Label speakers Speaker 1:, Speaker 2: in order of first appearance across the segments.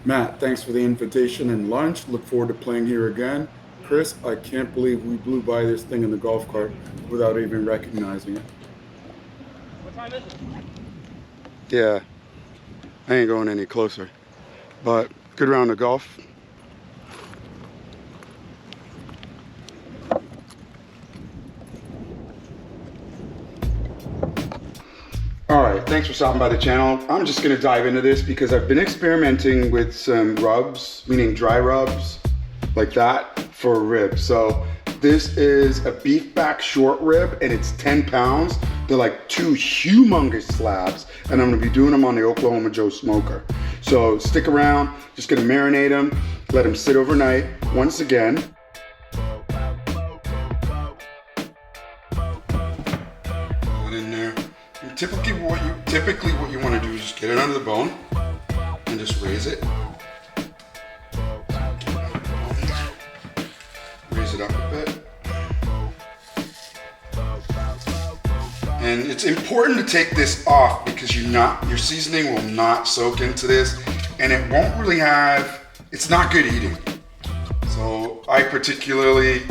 Speaker 1: Matt, thanks for the invitation and lunch. Look forward to playing here again. Chris, I can't believe we blew by this thing in the golf cart without even recognizing it. Yeah, I ain't going any closer. But good round of golf. All right, thanks for stopping by the channel. I'm just gonna dive into this because I've been experimenting with some rubs, meaning dry rubs, like that for ribs. So this is a beef back short rib and it's 10 pounds. They're like two humongous slabs and I'm gonna be doing them on the Oklahoma Joe smoker. So stick around, just gonna marinate them, let them sit overnight. Once again, typically what you want to do is just get it under the bone and just raise it. Raise it up a bit. And it's important to take this off because your seasoning will not soak into this and it won't really it's not good eating. So I particularly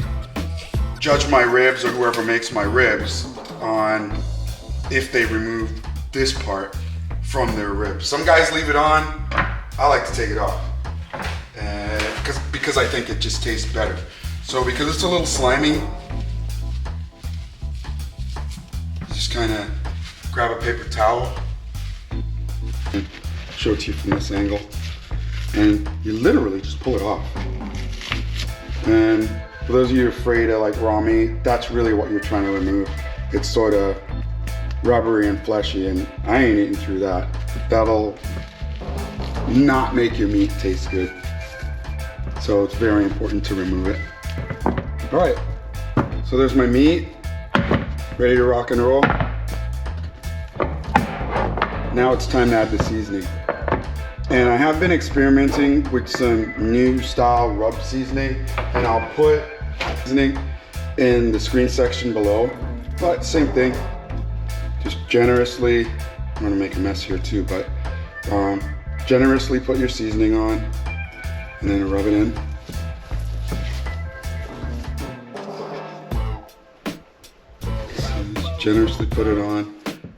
Speaker 1: judge my ribs or whoever makes my ribs on if they remove this part from their ribs. Some guys leave it on. I like to take it off because I think it just tastes better. So because it's a little slimy, just kind of grab a paper towel, show it to you from this angle, and you literally just pull it off. And for those of you afraid of like raw meat, that's really what you're trying to remove. It's sort of rubbery and fleshy, and I ain't eating through that. That'll not make your meat taste good. So it's very important to remove it. All right, so there's my meat, ready to rock and roll. Now it's time to add the seasoning. And I have been experimenting with some new style rub seasoning, and I'll put seasoning in the screen section below, but same thing. Just generously, I'm gonna make a mess here too, but generously put your seasoning on and then rub it in. Just generously put it on,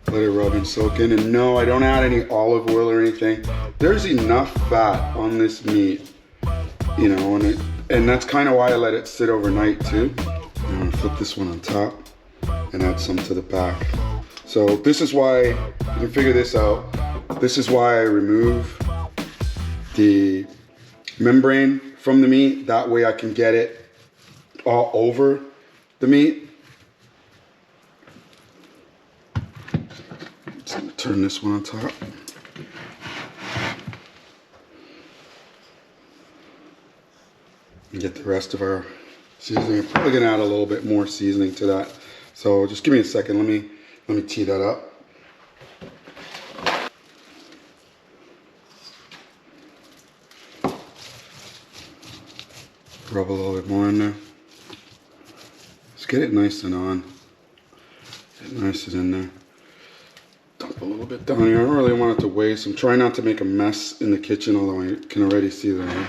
Speaker 1: let it rub and soak in. And no, I don't add any olive oil or anything. There's enough fat on this meat, you know, and that's kind of why I let it sit overnight too. I'm gonna flip this one on top and add some to the back. So this is why, you can figure this out, this is why I remove the membrane from the meat. That way I can get it all over the meat. So I'm gonna turn this one on top. And get the rest of our seasoning. I'm probably gonna add a little bit more seasoning to that. So just give me a second, let me tee that up. Rub a little bit more in there. Just get it nice and on. Get it nice and in there. Dump a little bit down here. I don't really want it to waste. I'm trying not to make a mess in the kitchen, although I can already see that.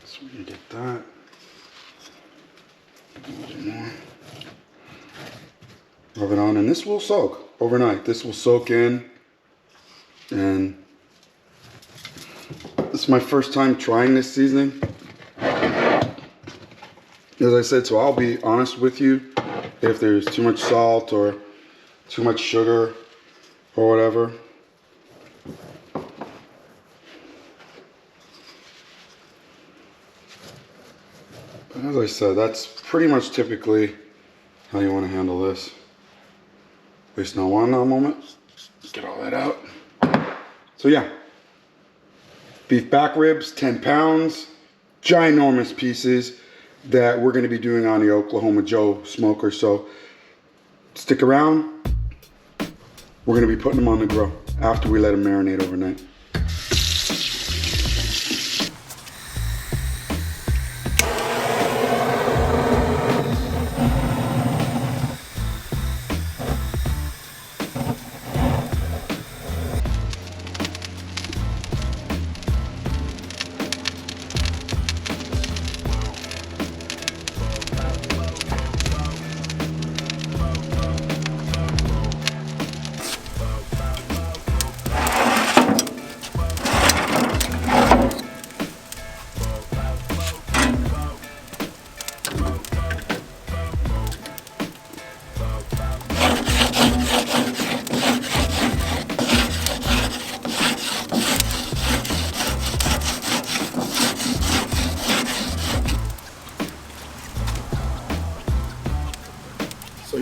Speaker 1: So we're gonna get that. A little more. Rub it on, and this will soak overnight. This will soak in, and this is my first time trying this seasoning. As I said, so I'll be honest with you, if there's too much salt or too much sugar or whatever. But as I said, that's pretty much typically how you want to handle this. Waste no one now moment. Get all that out. So yeah, beef back ribs, 10 pounds, ginormous pieces that we're going to be doing on the Oklahoma Joe smoker. So stick around. We're going to be putting them on the grill after we let them marinate overnight.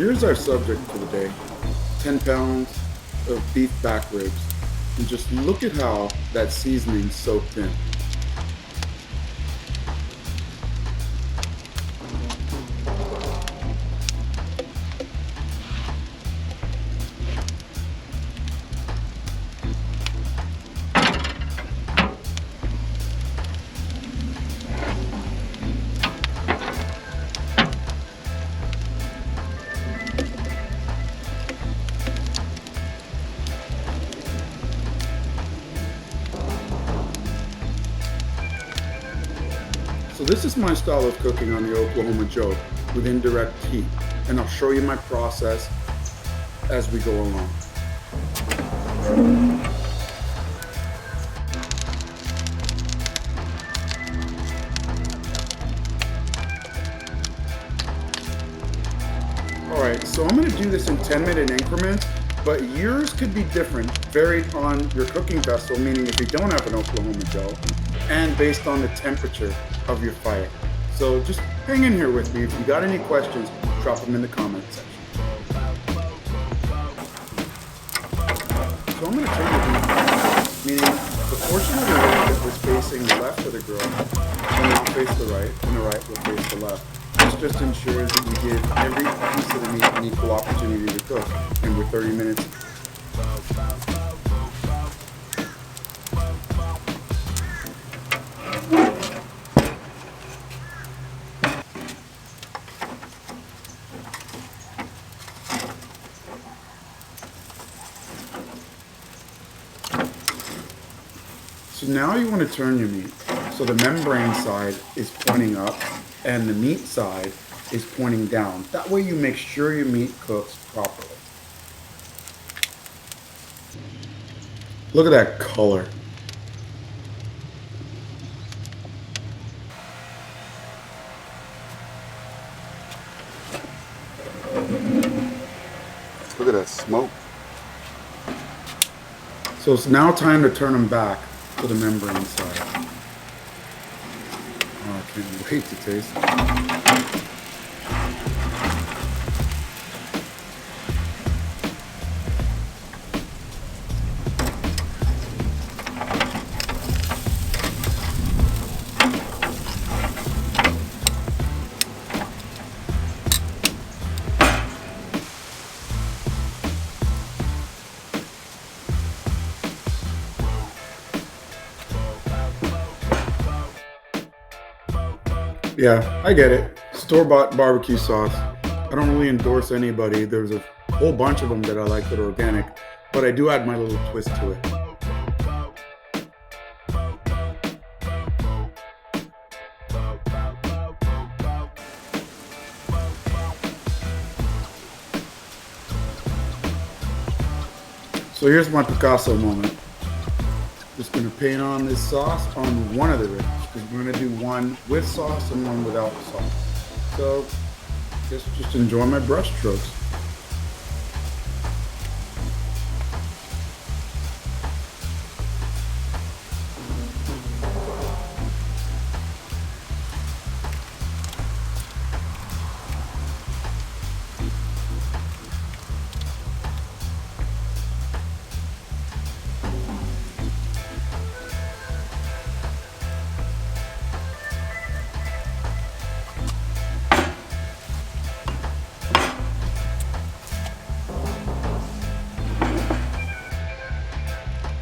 Speaker 1: here's our subject for the day. 10 pounds of beef back ribs. And just look at how that seasoning soaked in. So this is my style of cooking on the Oklahoma Joe with indirect heat, and I'll show you my process as we go along. Alright, so I'm going to do this in 10-minute increments, but yours could be different, varied on your cooking vessel, meaning if you don't have an Oklahoma Joe, and based on the temperature of your fire. So just hang in here with me. If you got any questions, drop them in the comment section. So I'm going to take it, meaning the portion of the rib that was facing the left of the grill will now face the right, and the right will face the left. This just ensures that you give every piece of the meat an equal opportunity to cook, and we're 30 minutes. So now you want to turn your meat so the membrane side is pointing up and the meat side is pointing down. That way you make sure your meat cooks properly. Look at that color. Look at that smoke. So it's now time to turn them back to the membrane side. Oh, I can't wait to taste it. Yeah, I get it. Store-bought barbecue sauce. I don't really endorse anybody. There's a whole bunch of them that I like that are organic, but I do add my little twist to it. So here's my Picasso moment. Just gonna paint on this sauce on one of the ribs, because we're gonna do one with sauce and one without sauce. So just enjoy my brush strokes.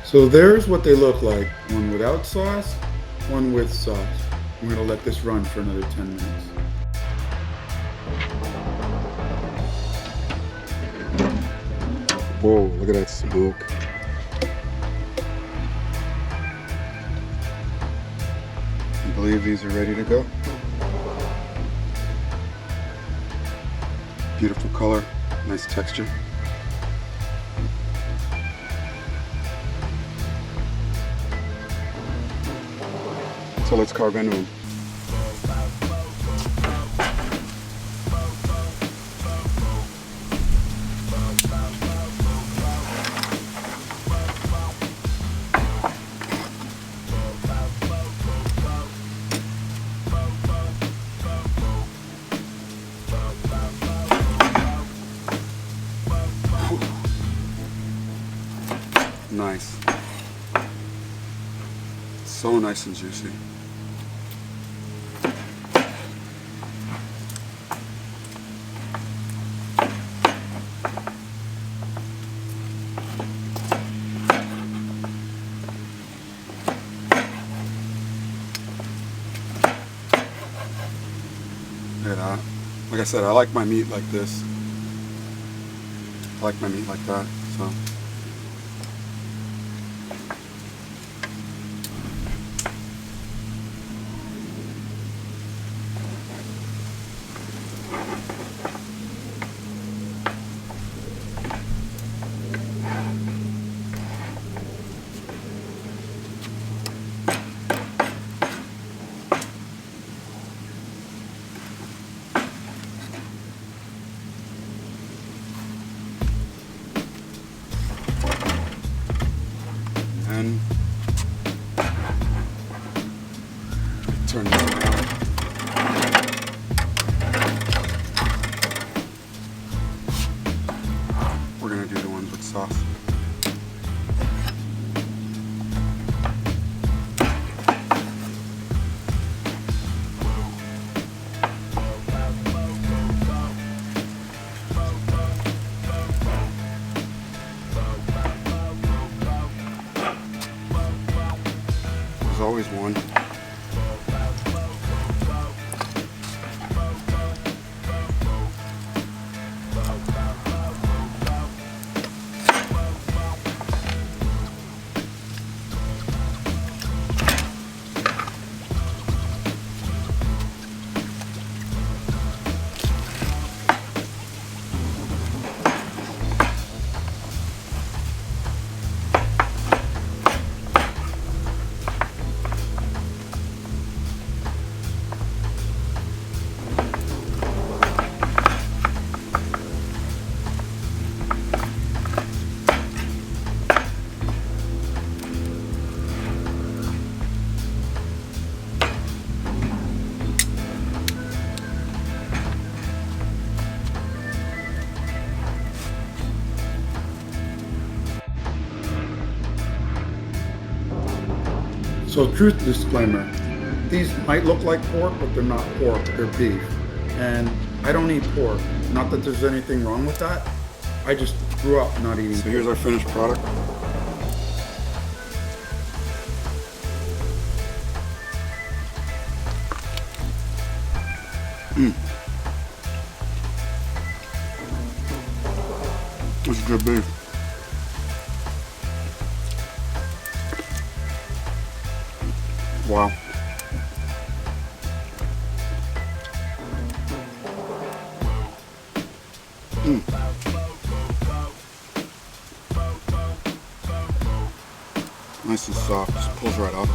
Speaker 1: So there's what they look like. One without sauce, one with sauce. I'm gonna let this run for another 10 minutes. Whoa, look at that smoke. I believe these are ready to go. Beautiful color, nice texture. So let's carve into them. So nice and juicy. Look at that. Like I said, I like my meat like this. I like my meat like that, so. And turn it around. We're gonna do the ones with sauce. There's always one. So truth disclaimer, these might look like pork, but they're not pork, they're beef. And I don't eat pork. Not that there's anything wrong with that. I just grew up not eating pork. So here's our finished product. This is good beef. Wow. Nice and soft, just pulls right up.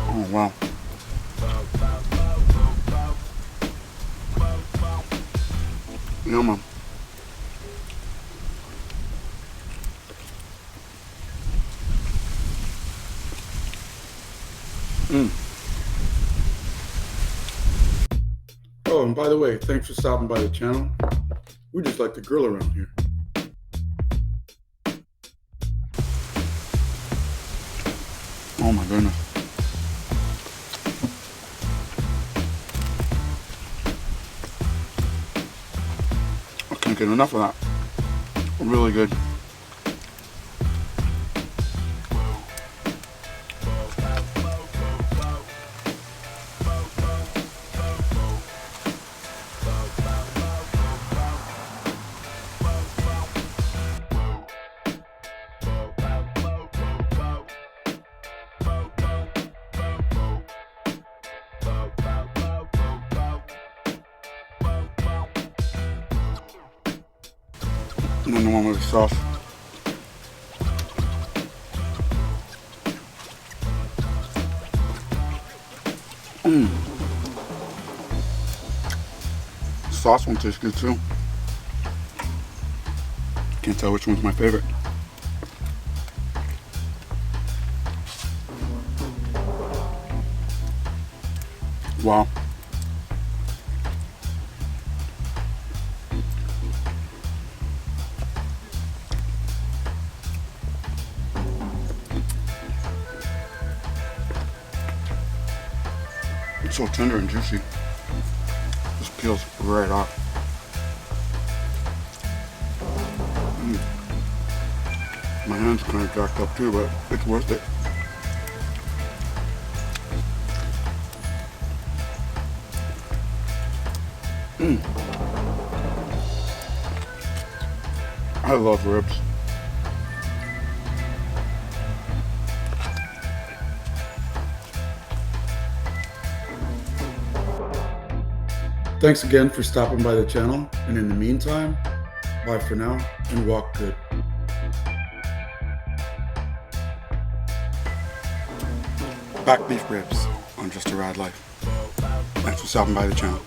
Speaker 1: Oh wow. Yum. Oh, and by the way, thanks for stopping by the channel. We just like to grill around here. Oh my goodness. I can't get enough of that. Really good. And then the one with the sauce. Sauce one tastes good too. Can't tell which one's my favorite. Wow. So tender and juicy. Just peels right off. My hand's kind of jacked up too, but it's worth it. I love ribs. Thanks again for stopping by the channel, and in the meantime, bye for now and walk good. Back beef ribs on Just a Rad Life. Thanks for stopping by the channel.